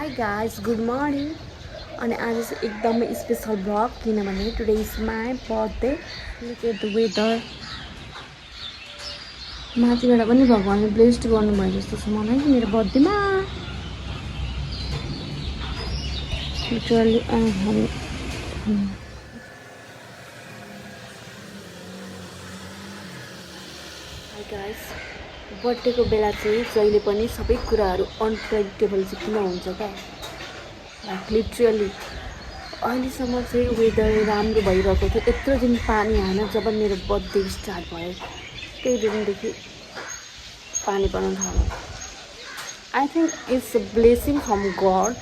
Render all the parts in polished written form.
Hi guys, good morning. And आज चाहिँ एकदमै स्पेसल भ्लग किनभने today is my birthday. Look at the weather. माथिबाट पनि भगवान्ले ब्लेस्ड गर्नुभयो जस्तो छ मलाई मेरो बर्थडेमा. लिटरली हाई गाइस, बर्थडेको बेला चाहिँ जहिले पनि सबै कुराहरू अनप्रेडिक्टेबल चाहिँ किन हुन्छ क्या, लाइक लिटरली अहिलेसम्म चाहिँ वेदर राम्रो भइरहेको थियो. यत्रो दिन पानी आएन. जब मेरो बर्थडे स्टार्ट भयो त्यही दिनदेखि पानी पर्न थाल्यो. I think it's a blessing from God.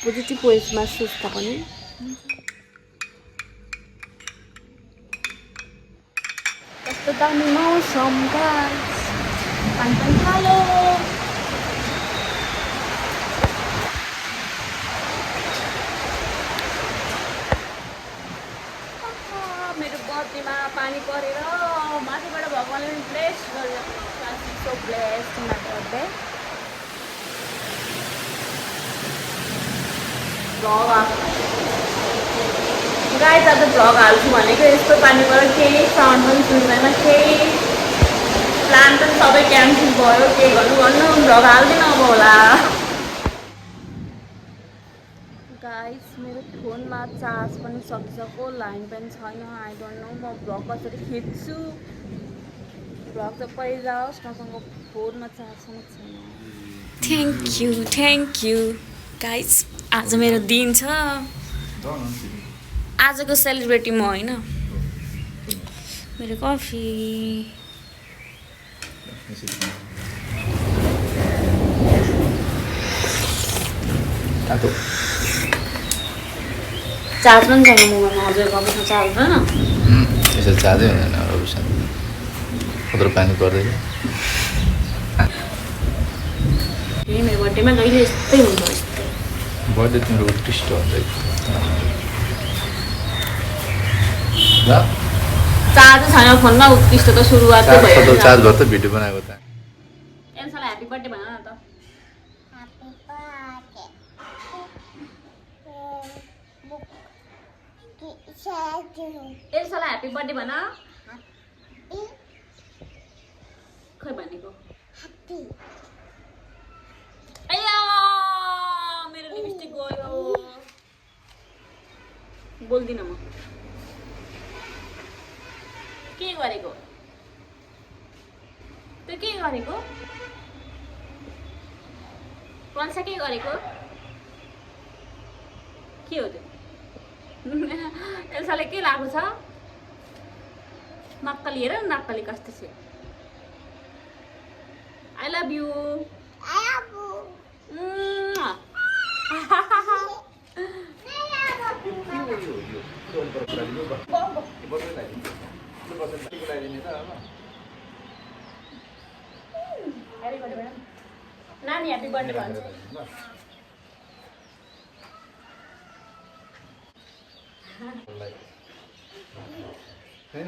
Positive वेजमा सोच्दा पनि. कस्तो दामी मौसम गाइस. पानी पनि थाल्यो. मेरो बर्थडेमा पानी परेर माथिबाट भगवान्ले ब्लेस गरेर so bless my birthday. Vlog guys आज भ्लग हाल्छु भनेको यस्तो पानी पऱ्यो. केही साउन्ड पनि सुन्दैन, केही प्लान पनि सबै क्यान्सल भयो. के गर्नु भ्लग हाल्दिनँ अब होला. गाइस मेरो फोनमा चार्ज पनि सकिसक्यो, लाइन पनि छैन. आई डोन्ट नो म भ्लग कसरी खिच्छु. भ्लग त पहिले जाओस्, मसँग फोनमा चार्ज पनि छैन. Thank you guys. आज मेरो दिन छ. आजको सेलिब्रेटी म होइन, मेरो कफी. चार्ज पनि छैन मोबाइलमा. हजुर कफीमा चार्ज छैन. यसो चार्जै हुँदैन. कत्रो पानी पर्दैन. मेरो बर्थडेमा कहिले यस्तै हुन्छ. यस्तै बर्थडे तिम्रो उत्कृष्ट हुन्छ. चार्ज छैन फोनमा. उत्कृष्ट त सुरुवातै भयो. चार्ज भयो त भिडियो बनाएको त. एल्सालाई ह्याप्पी बर्थडे भन न त. एल्सालाई ह्याप्पी बर्थडे भन. खै भनेको. अय्या मेरो लिपस्टिक गयो. बोल्दिनँ म. के गरेको त्यो? के गरेको कन्सा? के गरेको? के हो त्यो? एल्साले के लागेको छ? नक्कली हेर न, नक्कली कस्तो छ. I love you. नानी ह्याप्पी बर्थडे भन्छ.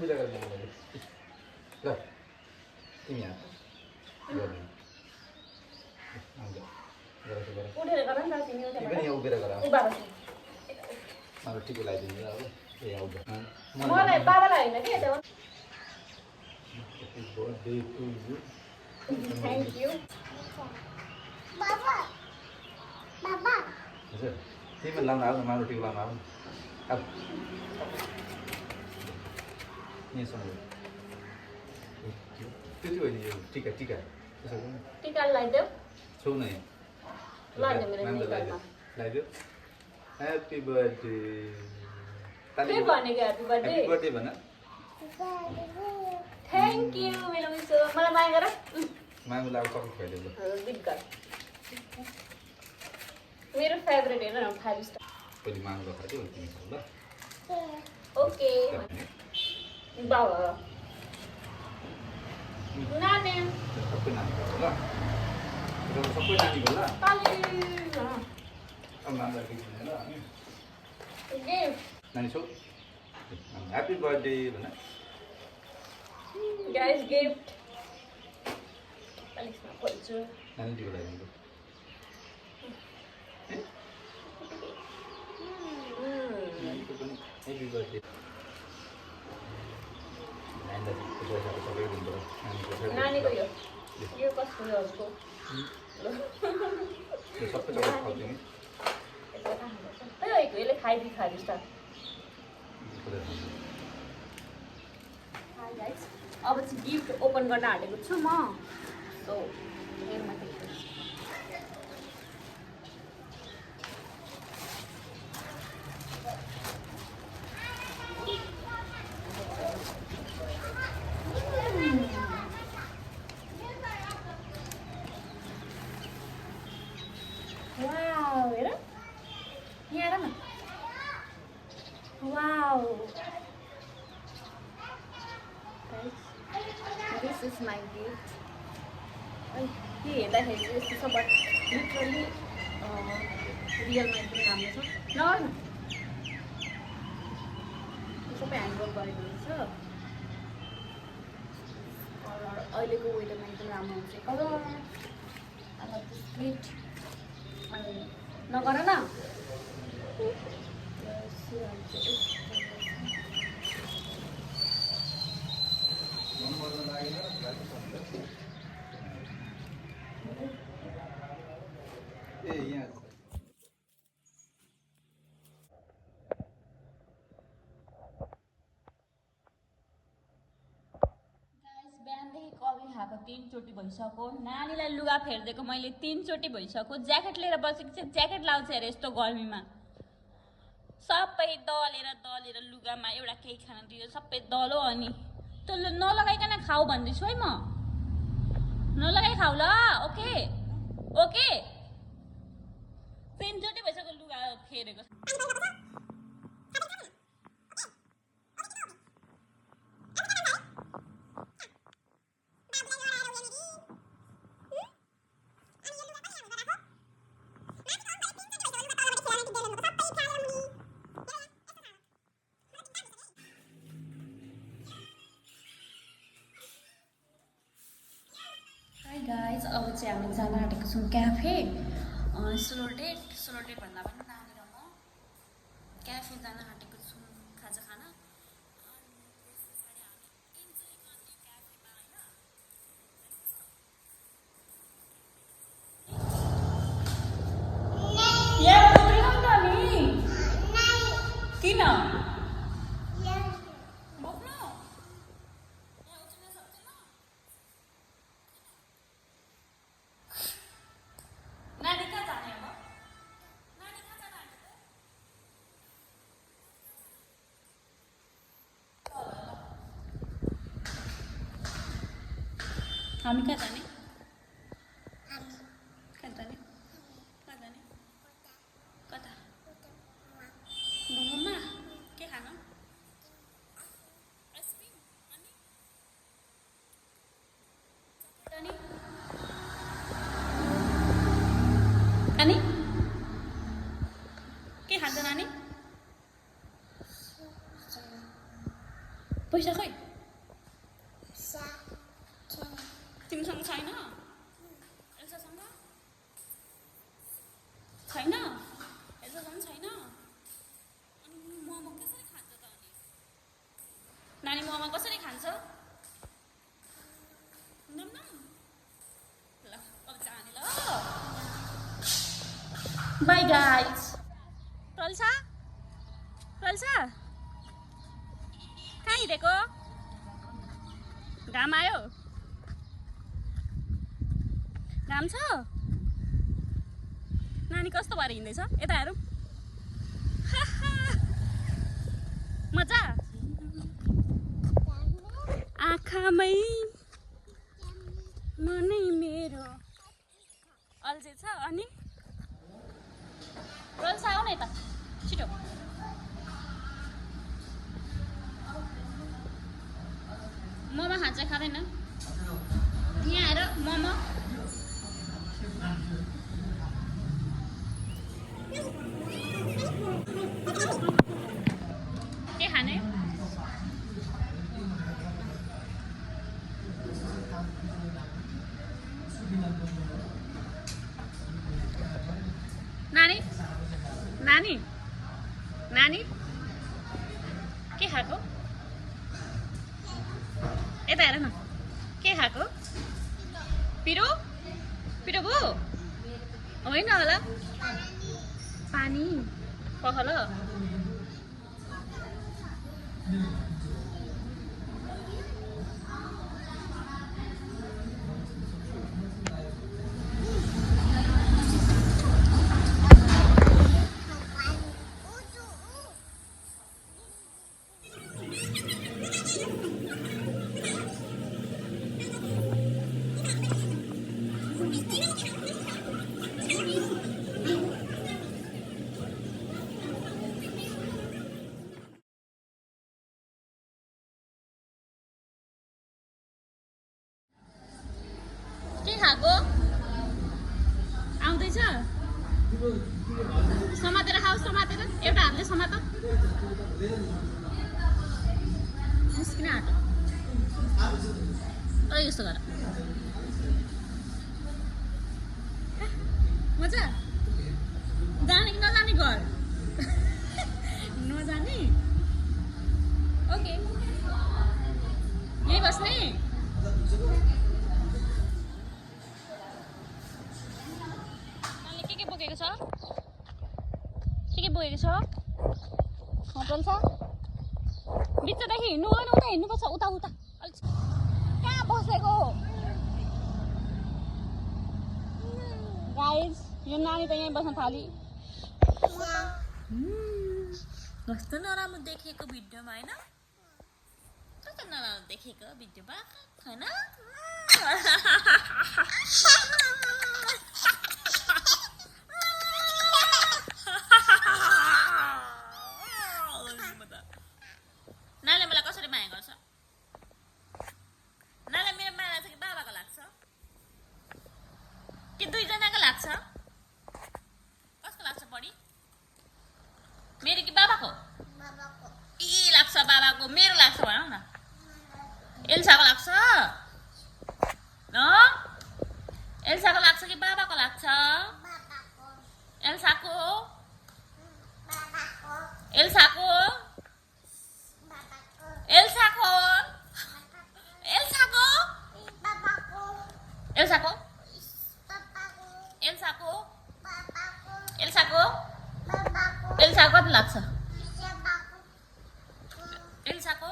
पूजा गर्नु ल. तिमी उठेर गर नि त. तिमी पनि उभिएर गर. उभा बस. मलाई टिको लगाइदिनु ल. अब ए आउँदा मलाई बाबालाई होइन के त्यो. Birthday to you. Thank you बाबा. हजुर तिमी लाउनु आऊ न. माम्रो टिको लाउनु आऊ. अब यहाँसम्म त्यो चाहिँ होइन. यो टिका टिका टिका लगाइदेऊ. छौ न यहाँ लगाइदेऊ. Happy birthday. के भनेको ह्याप्पी बर्थडे? ह्याप्पी बर्थडे भन. थ्याङ्क यू मेरो मिस. मलाई माया गर. मागु लाग्यो कफी खुवाइदेऊ. बिगल मेरो फेभरेट हेर न. 5 स्टार. पहिले मागु खुवाइदेऊ तिमीसँग ल. ओके बाबा. नानी सबै नानीको ल. सबै नानीको ल. अब नानीलाई दिन्छ ल. गिफ्ट नानी छौ. ह्याप्पी बर्थडे भन. Guys gift. अलिक खोल्छु. नानी दिएको लागि Happy birthday. नानीको यो कस्तो हजुरको यसले खाइदिइ स्टार्ट। अब चाहिँ गिफ्ट ओपन गर्न आँटेको छु म। सो वाउ, हेर यहाँ हेर न। Wow, this is my gift. के हेर्दाखेरि चाहिँ यस्तो छ, बट लिटरली रियलमा एकदम राम्रो छ। ल न सबै ह्यान्डवर्क गरेको रहेछ। अहिलेको वेदरमा एकदम राम्रो हुन्छ colour. I love this gift. नगर न। बिहानदेखि कफी खाएको 3 चोटि भइसक्यो। नानीलाई लुगा फेरिदिएको मैले 3 चोटि भइसक्यो। ज्याकेट लिएर बसेको चाहिँ ज्याकेट लाउँछ अरे यस्तो गर्मीमा। सबै दलेर लुगामा एउटा केही खान दियो, सबै दलो। अनि त्यो नलगाइकन खाऊ भन्दैछु है म। नलगाइ खाऊ ल। Okay okay. 3 चोटि भइसक्यो लुगा फेरेको। गाइज अब चाहिँ हामी जान आँटेको छौँ क्याफे। स्लो डेट भन्दा पनि नानी र म क्याफे जान आँटेको छौँ खाजा खान। किन हामी कहाँ जाने? कहाँ जाने? कता? मोमोमा के खानु? आइसक्रिम अनि के खान्छ नानी? पैसा खोइ तिमीसँग छैन? एल्सासँग छैन? एल्सासँग छैन? अनि मोमो कसरी खान्छ त? अनि नानी मोमो कसरी खान्छ? नम नम। ल अब जाने ल। By guys. प्रल्सा कहाँ हिँडेको? घाम आयो? घाम छ? नानी कस्तो भएर हिँड्दैछ? यता हेरौँ। मजा? आँखामै मनै मेरो अल्झे छ। अनि रोल्सा आऊ न यता छिटो। मोमो खान्छ खाँदैन? यहाँ आएर मोमो के खाने? नानी खाएको यता हेर न के खाएको पिरो पिरो भयो होइन होला पानी पखल के खाएको आउँदैछ समातेर खाऊ समातेर एउटा हातले समात मुस्किन आँट यस्तो गर मजा जाने कि नजाने घर नजाने ओके यही बस्ने बोकेको छ के बोकेको छ होटल छ बिचदेखि हिँड्नु होइन उता हिँड्नुपर्छ उता उता कहाँ बसेको गाइस यो नानी त यहीँ बस्न थाली कस्तो नराम्रो देखेको भिडियोमा होइन कस्तो नराम्रो देखेको भिडियोमा होइन नानीले मलाई कसरी माया गर्छ नानीलाई मेरो माया लाग्छ कि बाबाको लाग्छ कि दुईजनाको लाग्छ कसको लाग्छ बढी मेरो कि बाबाको ए लाग्छ बाबाको मेरो लाग्छ भनौँ न एल्साको लाग्छ एल्साको लाग्छ कि बाबाको लाग्छ एल्साको एल्साको एल्साको एल्साको एल्साको एल्साको एल्साको एल्साको कति लाग्छ एल्साको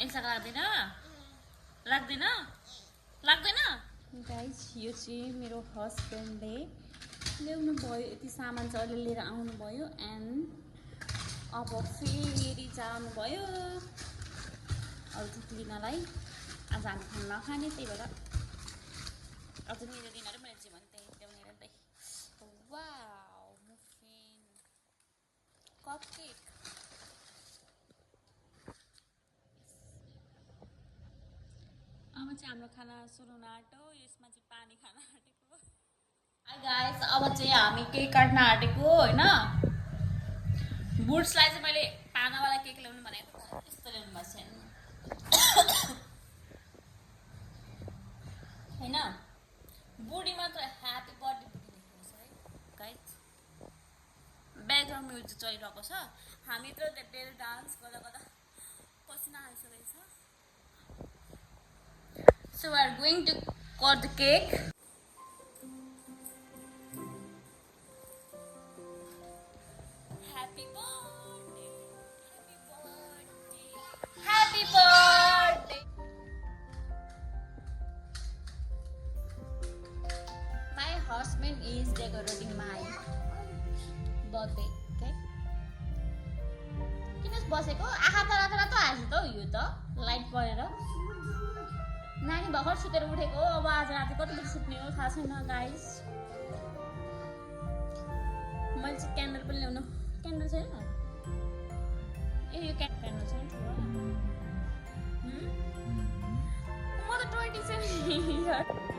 एल्साको लाग्दैन लाग्दैन लाग्दैन गाइस यो चाहिँ मेरो हस्बेन्डले ल्याउनु भयो यति सामान चाहिँ अहिले लिएर आउनुभयो एन्ड अब फेरि जानुभयो अल्छी लिनलाई आज हामी खाना नखाने त्यही भएर अझ मेरो दिनहरू मैले जीवन त्यही ल्याउने रहँदै वाउ मुफिन कपकेक अब चाहिँ हाम्रो खाना सुरु हुन आँट्यो यसमा चाहिँ पानी खान आँटेको हाई गाइस अब चाहिँ हामी केक काट्न आँटेको होइन बुड्सलाई चाहिँ मैले पानावाला केक ल्याउनु भनेको यस्तो ल्याउनु भएको छैन होइन बुढी मात्र ह्याप्पी बर्थडे बुढी देख्नुहोस् है गाइस ब्याकग्राउन्ड म्युजिक चलिरहेको छ हामी त धेरै डान्स गर्दा गर्दा पसिना आइसकेको छ so we are going to cut the cake Happy birthday, happy birthday. My husband is decorating my birthday, okay? किन बसेको आँखा त रातो रातो आएछ त यो त लाइट परेर नानी भर्खर सुतेर उठेको अब आज राति कति बजी सुत्ने हो थाहा छैन गाइस मैले चाहिँ क्यान्डल पनि ल्याउनु क्यान्डल छैन ए यो क्यान्डल छैन म त 27 इयर